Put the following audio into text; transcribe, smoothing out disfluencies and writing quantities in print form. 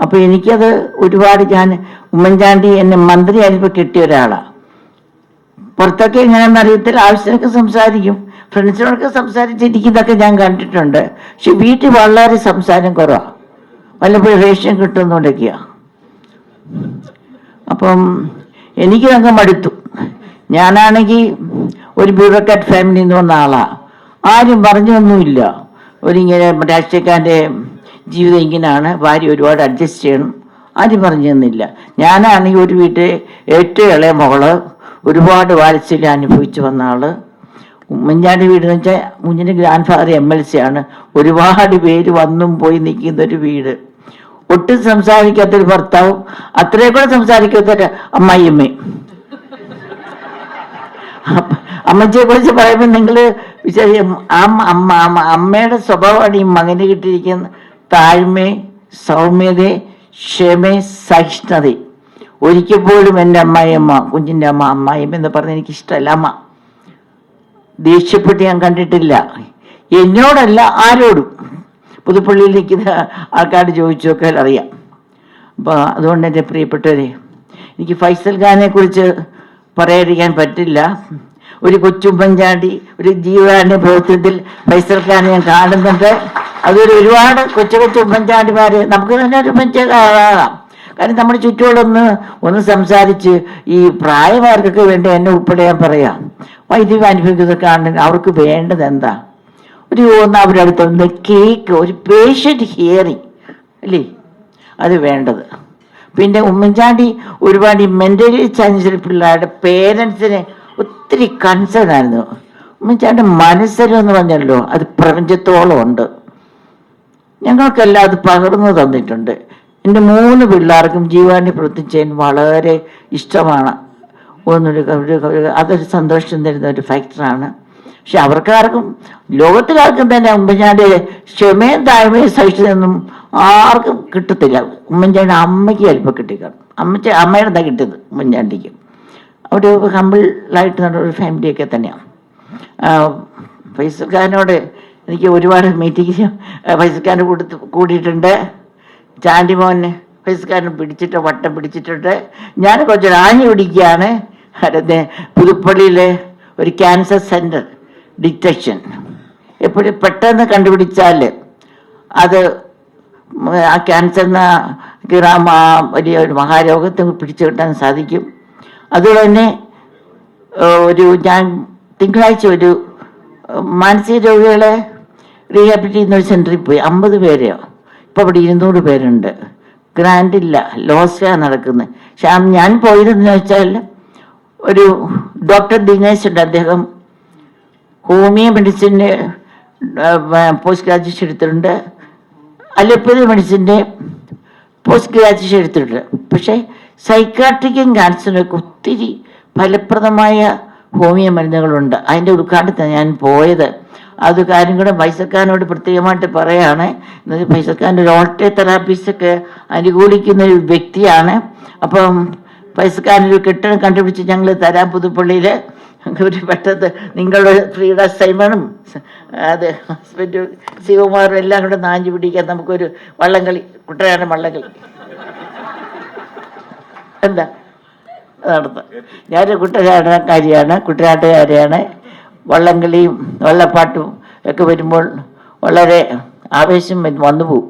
അപ്പോൾ എനിക്കത് ഒരുപാട്, ഞാൻ ഉമ്മൻചാണ്ടി എന്നെ മന്ത്രിയായപ്പോൾ കിട്ടിയ ഒരാളാണ്. പുറത്തൊക്കെ എങ്ങനെയാണെന്ന് അറിയത്തില്ല, ആവശ്യത്തിനൊക്കെ സംസാരിക്കും, ഫ്രണ്ട്സിനോടൊക്കെ സംസാരിച്ചിരിക്കുന്നതൊക്കെ ഞാൻ കണ്ടിട്ടുണ്ട്. പക്ഷെ വീട്ടിൽ വളരെ സംസാരം കുറവാണ്, വല്ലപ്പോഴും റേഷൻ കിട്ടുന്നതുകൊണ്ടൊക്കെയാണ്. അപ്പം എനിക്കതങ്ങ് മടുത്തു. ഞാനാണെങ്കിൽ ഒരു ബ്യൂറോക്രാറ്റ് ഫാമിലിയിൽ നിന്ന് വന്ന ആളാണ്. ആരും പറഞ്ഞൊന്നുമില്ല, ഒരിങ്ങനെ രാഷ്ട്രീയക്കാരൻ്റെ ജീവിതം ഇങ്ങനെയാണ്, ഭാര്യ ഒരുപാട് അഡ്ജസ്റ്റ് ചെയ്യണം, ആരും പറഞ്ഞു തന്നില്ല. ഞാനാണെങ്കിൽ ഒരു വീട്ടിൽ ഏറ്റവും ഇളയ മകള്, ഒരുപാട് വാത്സല്യം അനുഭവിച്ചു വന്ന ആള്. ഉമ്മൻചാണ്ടി വീടെന്ന് വെച്ചാൽ കുഞ്ഞിൻ്റെ ഗ്രാൻഡ് ഫാദർ MLC ആണ്, ഒരുപാട് പേര് വന്നും പോയി നിൽക്കുന്നൊരു വീട്. ഒട്ടും സംസാരിക്കാത്തൊരു ഭർത്താവും അത്രയും കൂടെ സംസാരിക്കാത്തൊരു അമ്മായിയമ്മയും. അമ്മച്ചിയെ കുറിച്ച് പറയുമ്പോൾ നിങ്ങൾ അമ്മയുടെ സ്വഭാവമാണ് ഈ മകന് കിട്ടിയിരിക്കുന്ന താഴ്മ, സൗമ്യത, ക്ഷമ, സഹിഷ്ണുത. ഒരിക്കൽ പോലും എൻ്റെ അമ്മായിയമ്മ, കുഞ്ഞിൻ്റെ അമ്മ അമ്മായിയമ്മ എന്ന് പറഞ്ഞ് എനിക്കിഷ്ടമല്ല. അമ്മ ദേഷ്യപ്പെട്ട് ഞാൻ കണ്ടിട്ടില്ല, എന്നോടല്ല ആരോടും. പുതുപ്പള്ളിയിൽ നിൽക്കുന്ന ആൾക്കാർ ചോദിച്ചു നോക്കിയാൽ അറിയാം. അപ്പോൾ അതുകൊണ്ട് എൻ്റെ പ്രിയപ്പെട്ടവരെ, എനിക്ക് ഫൈസൽ ഖാനെ കുറിച്ച് പറയാതിരിക്കാൻ പറ്റില്ല. ഒരു കൊച്ചുമ്മൻചാണ്ടി, ഒരു ജീവകാരുണ്യ പ്രവർത്തനത്തിൽ ഫൈസൽ ഖാനെ ഞാൻ കാണുന്നുണ്ട്. അതൊരു ഒരുപാട് കൊച്ചു ഉമ്മൻചാണ്ടിമാർ നമുക്ക് തന്നെ ഒരു ആകാം. കാരണം നമ്മുടെ ചുറ്റോടൊന്ന് സംസാരിച്ച് ഈ പ്രായമാർക്കൊക്കെ വേണ്ടി എന്നെ ഉൾപ്പെടെ ഞാൻ പറയാം, വൈദ്യുതി അനുഭവിക്കുന്നതൊക്കെ ആണെങ്കിൽ അവർക്ക് വേണ്ടത് എന്താ? അവരുടെ അടുത്തൊന്ന് കേക്ക്, ഒരു പേഷ്യൻ്റ് ഹിയറിങ് അല്ലേ അത് വേണ്ടത്. പിന്നെ ഉമ്മൻചാണ്ടി ഒരുപാട് ഈ മെൻ്റലി ചാലഞ്ച് പിള്ളേരുടെ പേരൻസിന് ഒത്തിരി കൺസേൺ ആയിരുന്നു. ഉമ്മൻചാണ്ടി മനസ്സരം എന്ന് പറഞ്ഞല്ലോ, അത് പ്രപഞ്ചത്തോളം ഉണ്ട്. ഞങ്ങൾക്കെല്ലാം അത് പകർന്നു തന്നിട്ടുണ്ട്. എൻ്റെ 3 പിള്ളേർക്കും ജീവാനി പ്രവർത്തിച്ചതിന് വളരെ ഇഷ്ടമാണ്. അതൊരു സന്തോഷം തരുന്ന ഒരു ഫാക്ടറാണ്. പക്ഷെ അവർക്കാർക്കും, ലോകത്തിലാർക്കും തന്നെ ഉമ്മൻചാണ്ടി ക്ഷമയും താഴ്മയും സഹിഷ്ണുതയൊന്നും ആർക്കും കിട്ടത്തില്ല. ഉമ്മൻചാണ്ടി അമ്മയ്ക്ക് ചിലപ്പോൾ കിട്ടിക്കാണും. അമ്മയുടെ എന്താ കിട്ടിയത് ഉമ്മൻചാണ്ടിക്ക്. ഒരു ഹമ്പിളായിട്ട് നടന്ന ഫാമിലിയൊക്കെ തന്നെയാണ്. ഫൈസൽ ഖാനോട് എനിക്ക് ഒരുപാട് മീറ്റിംഗ് ഫൈസൽ ഖാൻ കൂടിയിട്ടുണ്ട്. ചാണ്ടി മോൻ ഫൈസൽ ഖാനെ വട്ടം പിടിച്ചിട്ടുണ്ട്. ഞാൻ കുറച്ചൊരു ആഞ്ഞു പിടിക്കുകയാണ്. പുതുപ്പള്ളിയിലെ ഒരു ക്യാൻസർ സെൻറ്റർ ഡിറ്റക്ഷൻ എപ്പോഴും പെട്ടെന്ന് കണ്ടുപിടിച്ചാൽ അത് ആ ക്യാൻസറിന് വലിയ ഒരു മഹാരോഗത്തെ പിടിച്ചു കിട്ടാൻ സാധിക്കും. അതുപോലെ തന്നെ ഞാൻ തിങ്കളാഴ്ച ഒരു മാനസിക രോഗികളെ റീഹാബിലിറ്റ് ചെയ്യുന്ന ഒരു സെൻറ്ററിൽ പോയി. 50 പേരെയോ, ഇപ്പോൾ അവിടെ 200 പേരുണ്ട്. ഗ്രാൻഡില്ല, ലോസ്റ്റാണ് നടക്കുന്നത്. പക്ഷെ ഞാൻ പോയതെന്ന് വെച്ചാൽ ഒരു ഡോക്ടർ ദിനേശ് ഉണ്ട്, അദ്ദേഹം ഹോമിയോ മെഡിസിൻ്റെ പോസ്റ്റ് ഗ്രാജുവേഷൻ എടുത്തിട്ടുണ്ട്, അലോപ്പതി മെഡിസിൻ്റെ പോസ്റ്റ് ഗ്രാജുവേഷൻ എടുത്തിട്ടുണ്ട്. പക്ഷേ സൈക്കാട്രിക്കും ക്യാൻസറിനൊക്കെ ഒത്തിരി ഫലപ്രദമായ ഹോമിയോ മരുന്നുകളുണ്ട്. അതിൻ്റെ ഉദ്ഘാടനത്തിന് ഞാൻ പോയത്. അത് കാര്യം കൂടെ ഫൈസൽ ഖാനോട് പ്രത്യേകമായിട്ട് പറയുകയാണ്. ഫൈസൽ ഖാൻ ഒരു ഓൾട്ടേ തെറാപ്പീസൊക്കെ അനുകൂലിക്കുന്ന ഒരു വ്യക്തിയാണ്. അപ്പം ഫൈസൽ ഖാൻ ഒരു കെട്ടിടം കണ്ടുപിടിച്ച് ഞങ്ങൾ തരാം പുതുപ്പള്ളിയിൽ. ഒരു പെട്ടെന്ന് നിങ്ങളുടെ ഫ്രീഡ സൈമണും അത് ഹസ്ബൻഡും ശിവകുമാറും എല്ലാം കൂടെ നാഞ്ചു പിടിക്കാൻ നമുക്കൊരു വള്ളംകളി, കുട്ടനാടൻ വള്ളംകളി എന്താ നടത്താം. ഞാൻ കുട്ടനാട്ടുകാരിയാണ്. വള്ളംകളിയും വെള്ളപ്പാട്ടും ഒക്കെ വരുമ്പോൾ വളരെ ആവേശം വന്നു പോകും.